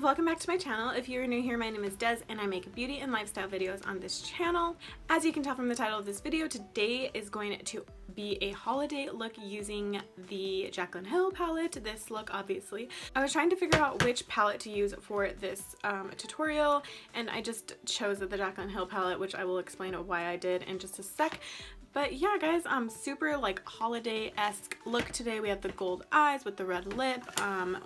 welcome back to my channel. If you're new here, my name is Des and I make beauty and lifestyle videos on this channel. As you can tell from the title of this video, today is going to be a holiday look using the Jaclyn Hill palette. This look, obviously. I was trying to figure out which palette to use for this tutorial, and I just chose the Jaclyn Hill palette, which I will explain why I did in just a sec. But yeah, guys, super like holiday-esque look today. We have the gold eyes with the red lip.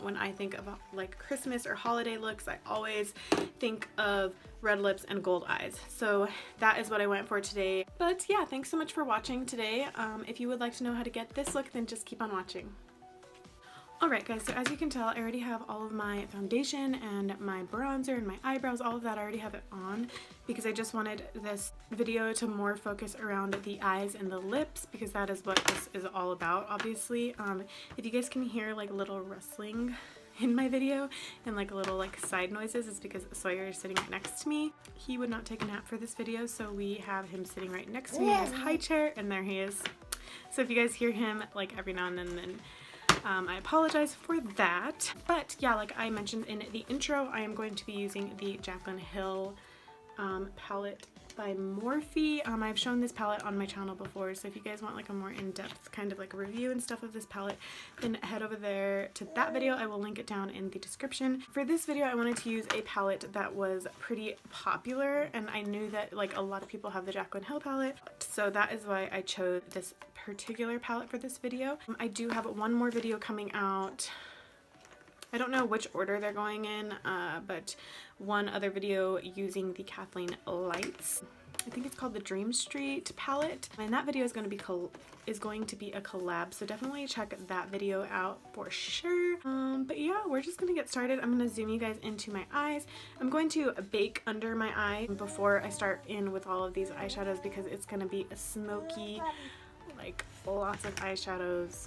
When I think of like Christmas or holiday looks, I always think of red lips and gold eyes. So that is what I went for today. But yeah, thanks so much for watching today. If you would like to know how to get this look, then just keep on watching. Alright guys, so as you can tell, I already have all of my foundation and my bronzer and my eyebrows, all of that. I already have it on because I just wanted this video to more focus around the eyes and the lips, because that is what this is all about, obviously. If you guys can hear like little rustling in my video and like little like side noises, it's because Sawyer is sitting right next to me. He would not take a nap for this video, so we have him sitting right next to me in his high chair, and there he is. So if you guys hear him like every now and then I apologize for that. But yeah, like I mentioned in the intro, I am going to be using the Jaclyn Hill palette by Morphe. I've shown this palette on my channel before, so if you guys want like a more in-depth kind of like review and stuff of this palette, then head over there to that video. I will link it down in the description. For this video, I wanted to use a palette that was pretty popular, and I knew that like a lot of people have the Jaclyn Hill palette, so that is why I chose this particular palette for this video. I do have one more video coming out. I don't know which order they're going in, but one other video using the Kathleen Lights. I think it's called the Dream Street palette, and that video is going to be a collab, so definitely check that video out for sure. But yeah, we're just gonna get started. I'm gonna zoom you guys into my eyes. I'm going to bake under my eye before I start in with all of these eyeshadows, because it's gonna be a smoky, like lots of eyeshadows.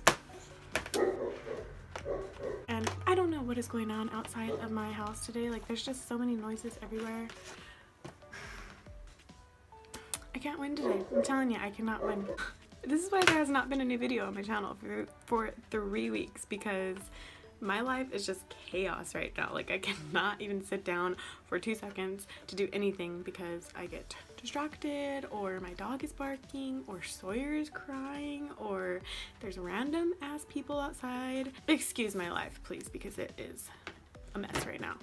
And I don't know what is going on outside of my house today. Like, there's just so many noises everywhere. I can't win today. I'm telling you, I cannot win. This is why there has not been a new video on my channel for 3 weeks, because my life is just chaos right now. Like, I cannot even sit down for 2 seconds to do anything because I get distracted, or my dog is barking, or Sawyer is crying, or there's random ass people outside. Excuse my life, please, because it is a mess right now.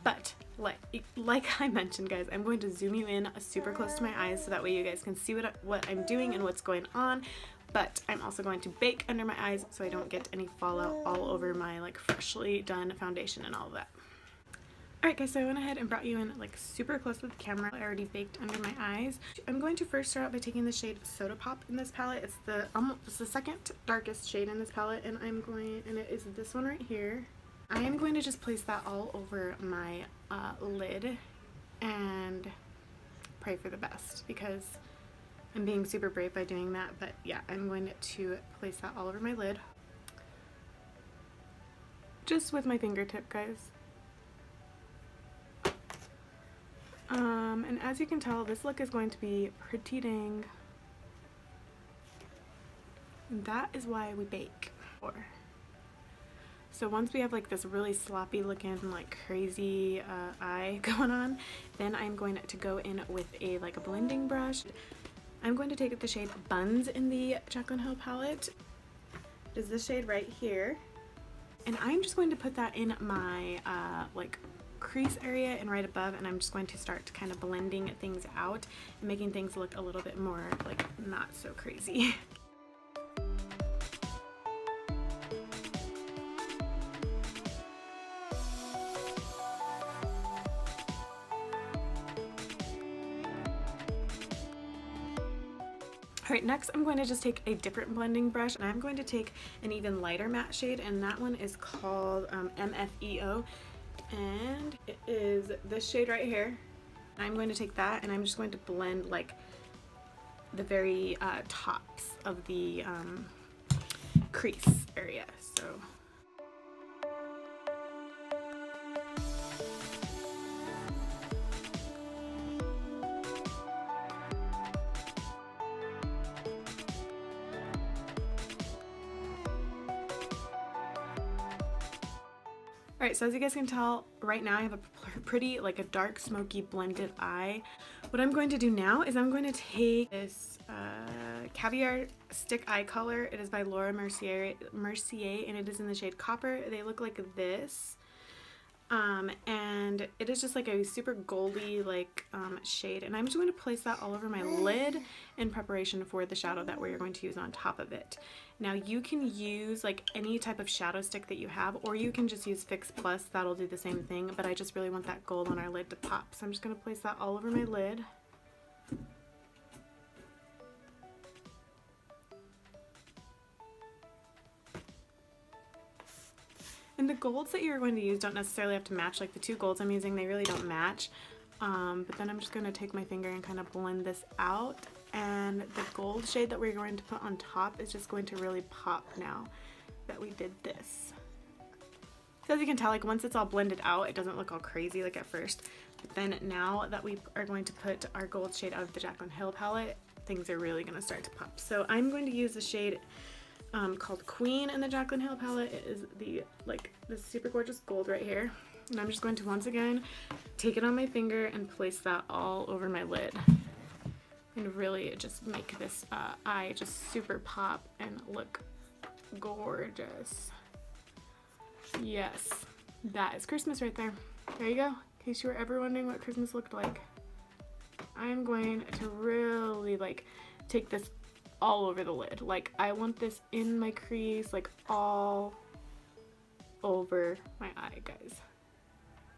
But like I mentioned, guys, I'm going to zoom you in super close to my eyes so that way you guys can see what I'm doing and what's going on. But I'm also going to bake under my eyes so I don't get any fallout all over my like freshly done foundation and all of that. Alright guys, so I went ahead and brought you in like super close with the camera. I already baked under my eyes. I'm going to first start out by taking the shade Soda Pop in this palette. It's the second darkest shade in this palette, and it is this one right here. I am going to just place that all over my lid and pray for the best, because I'm being super brave by doing that. But yeah, I'm going to place that all over my lid. Just with my fingertip, guys. And as you can tell, this look is going to be pretty dang. And that is why we bake. So once we have like this really sloppy looking like crazy eye going on, then I'm going to go in with a blending brush. I'm going to take the shade Buns in the Jaclyn Hill palette. It is this shade right here. And I'm just going to put that in my like crease area and right above, and I'm just going to start kind of blending things out and making things look a little bit more like not so crazy. Alright, next I'm going to just take a different blending brush, and I'm going to take an even lighter matte shade, and that one is called MFEO, and it is this shade right here. I'm going to take that, and I'm just going to blend like the very tops of the crease area. So Alright, so as you guys can tell, right now I have a pretty, like a dark, smoky, blended eye. What I'm going to do now is I'm going to take this Caviar Stick Eye Color. It is by Laura Mercier, and it is in the shade Copper. They look like this. And it is just like a super goldy like shade, and I'm just going to place that all over my lid in preparation for the shadow that we're going to use on top of it. Now you can use like any type of shadow stick that you have, or you can just use Fix Plus. That'll do the same thing, but I just really want that gold on our lid to pop, so I'm just going to place that all over my lid. And the golds that you're going to use don't necessarily have to match. Like the two golds I'm using, they really don't match. But then I'm just going to take my finger and kind of blend this out. And the gold shade that we're going to put on top is just going to really pop now that we did this. So as you can tell, like once it's all blended out, it doesn't look all crazy like at first. But then now that we are going to put our gold shade out of the Jaclyn Hill palette, things are really going to start to pop. So I'm going to use the shade called Queen in the Jaclyn Hill palette. It is the this super gorgeous gold right here, and I'm just going to once again take it on my finger and place that all over my lid and really just make this eye just super pop and look gorgeous. Yes, that is Christmas right there. There you go, in case you were ever wondering what Christmas looked like. I'm going to really like take this all over the lid. Like I want this in my crease, like all over my eye, guys.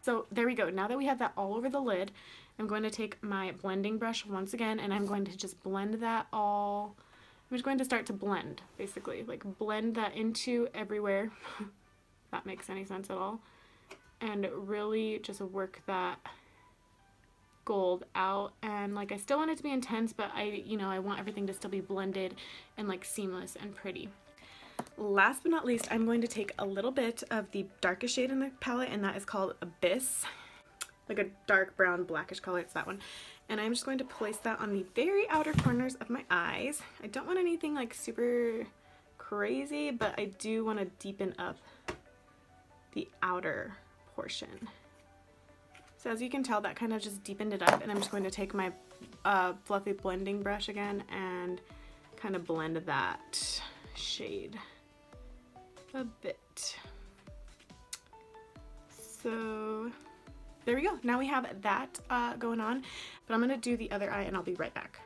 So there we go. Now that we have that all over the lid, I'm going to take my blending brush once again, and I'm going to just blend that all. I'm just going to start to blend, basically, like blend that into everywhere. If that makes any sense at all. And really just work that gold out. And like I still want it to be intense, but I want everything to still be blended and like seamless and pretty. Last but not least, I'm going to take a little bit of the darkest shade in the palette, and that is called Abyss, like a dark brown blackish color. It's that one, and I'm just going to place that on the very outer corners of my eyes. I don't want anything like super crazy, but I do want to deepen up the outer portion. So as you can tell, that kind of just deepened it up, and I'm just going to take my fluffy blending brush again and kind of blend that shade a bit. So there we go. Now we have that going on, but I'm going to do the other eye and I'll be right back.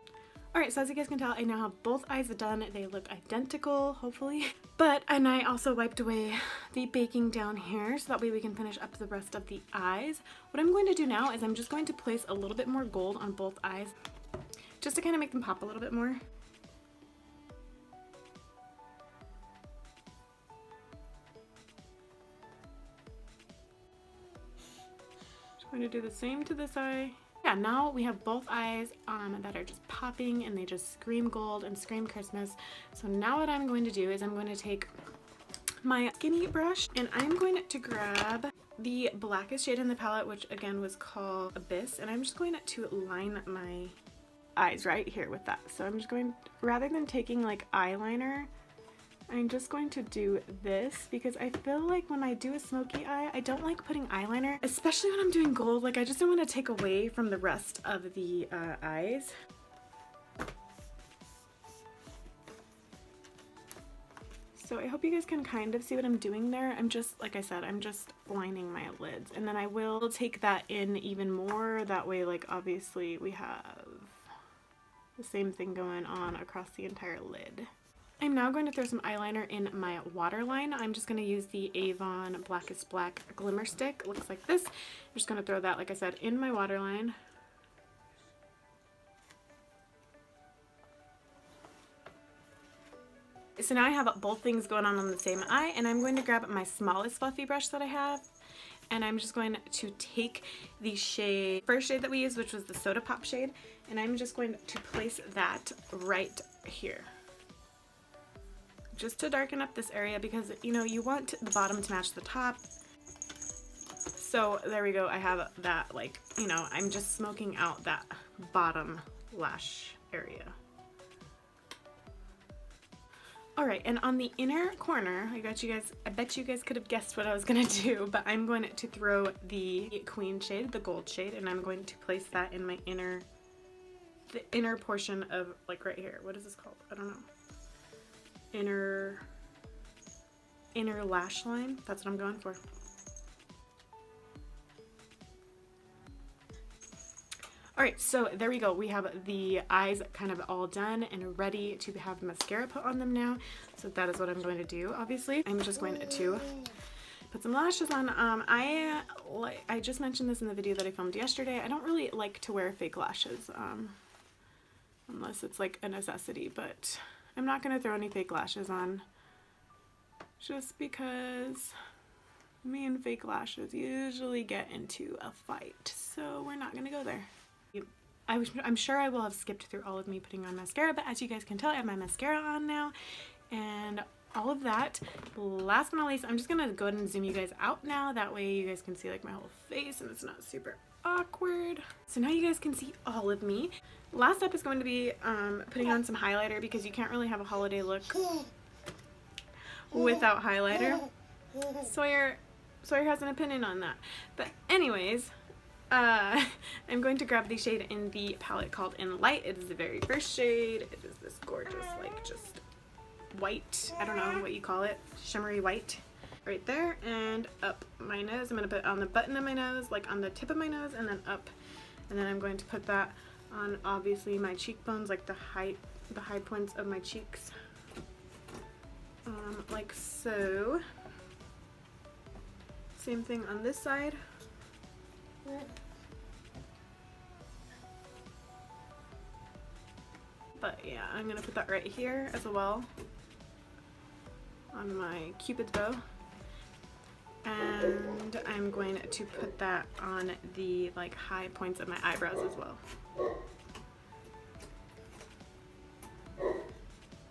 Alright, so as you guys can tell, I now have both eyes done. They look identical, hopefully. And I also wiped away the baking down here so that way we can finish up the rest of the eyes. What I'm going to do now is I'm just going to place a little bit more gold on both eyes just to kind of make them pop a little bit more. Just going to do the same to this eye. Yeah, now we have both eyes that are just popping, and they just scream gold and scream Christmas. So now what I'm going to do is I'm going to take my skinny brush, and I'm going to grab the blackest shade in the palette, which again was called Abyss, and I'm just going to line my eyes right here with that. So I'm just going, rather than taking like eyeliner, I'm just going to do this because I feel like when I do a smoky eye, I don't like putting eyeliner, especially when I'm doing gold. Like I just don't want to take away from the rest of the eyes. So I hope you guys can kind of see what I'm doing there. I'm just, like I said, I'm just lining my lids, and then I will take that in even more. That way, like obviously we have the same thing going on across the entire lid. I'm now going to throw some eyeliner in my waterline. I'm just going to use the Avon Blackest Black Glimmer Stick. It looks like this. I'm just going to throw that, like I said, in my waterline. So now I have both things going on the same eye, and I'm going to grab my smallest fluffy brush that I have, and I'm just going to take the first shade that we used, which was the Soda Pop shade, and I'm just going to place that right here, just to darken up this area, because you want the bottom to match the top. So there we go. I have that, like, I'm just smoking out that bottom lash area. Alright, and on the inner corner, I bet you guys could have guessed what I was gonna do, but I'm going to throw the Queen shade, the gold shade, and I'm going to place that in my the inner portion of, like, right here. What is this called? I don't know. Inner lash line. That's what I'm going for. Alright, so there we go. We have the eyes kind of all done and ready to have mascara put on them now. So that is what I'm going to do, obviously. I'm just going to put some lashes on. I just mentioned this in the video that I filmed yesterday. I don't really like to wear fake lashes unless it's like a necessity, but I'm not going to throw any fake lashes on just because me and fake lashes usually get into a fight. So we're not going to go there. I'm sure I will have skipped through all of me putting on mascara, but as you guys can tell, I have my mascara on now and all of that. Last but not least, I'm just gonna go ahead and zoom you guys out now. That way you guys can see like my whole face and it's not super awkward. So now you guys can see all of me. Last up is going to be putting on some highlighter because you can't really have a holiday look without highlighter. Sawyer has an opinion on that. But anyways, I'm going to grab the shade in the palette called In Light. It is the very first shade. It is this gorgeous, like, just white, I don't know what you call it, shimmery white. Right there and up my nose. I'm going to put it on the button of my nose, like on the tip of my nose, and then up. And then I'm going to put that on, obviously, my cheekbones, like the high points of my cheeks. Like so. Same thing on this side. But yeah, I'm gonna put that right here as well on my Cupid's bow, and I'm going to put that on the like high points of my eyebrows as well,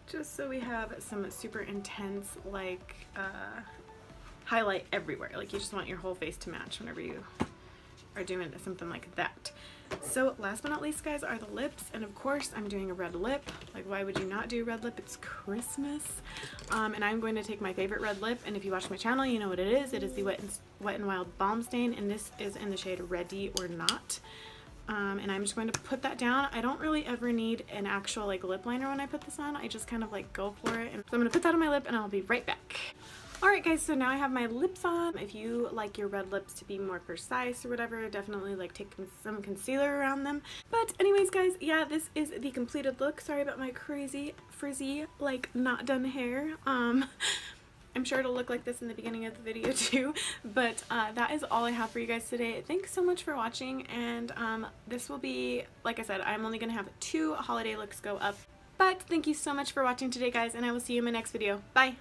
just so we have some super intense like highlight everywhere. Like you just want your whole face to match whenever you are doing something like that. So last but not least, guys, are the lips, and of course I'm doing a red lip. Like, why would you not do a red lip? It's Christmas. And I'm going to take my favorite red lip, and if you watch my channel you know what it is. It is the Wet n Wild Balm Stain, and this is in the shade Ready or Not. And I'm just going to put that down. I don't really ever need an actual like lip liner when I put this on. I just kind of like go for it, and so I'm going to put that on my lip and I'll be right back. Alright guys, so now I have my lips on. If you like your red lips to be more precise or whatever, definitely like take some concealer around them. But anyways guys, yeah, this is the completed look. Sorry about my crazy frizzy, like not done hair. I'm sure it'll look like this in the beginning of the video too, but that is all I have for you guys today. Thanks so much for watching, and this will be, like I said, I'm only gonna have 2 holiday looks go up. But thank you so much for watching today guys, and I will see you in my next video. Bye!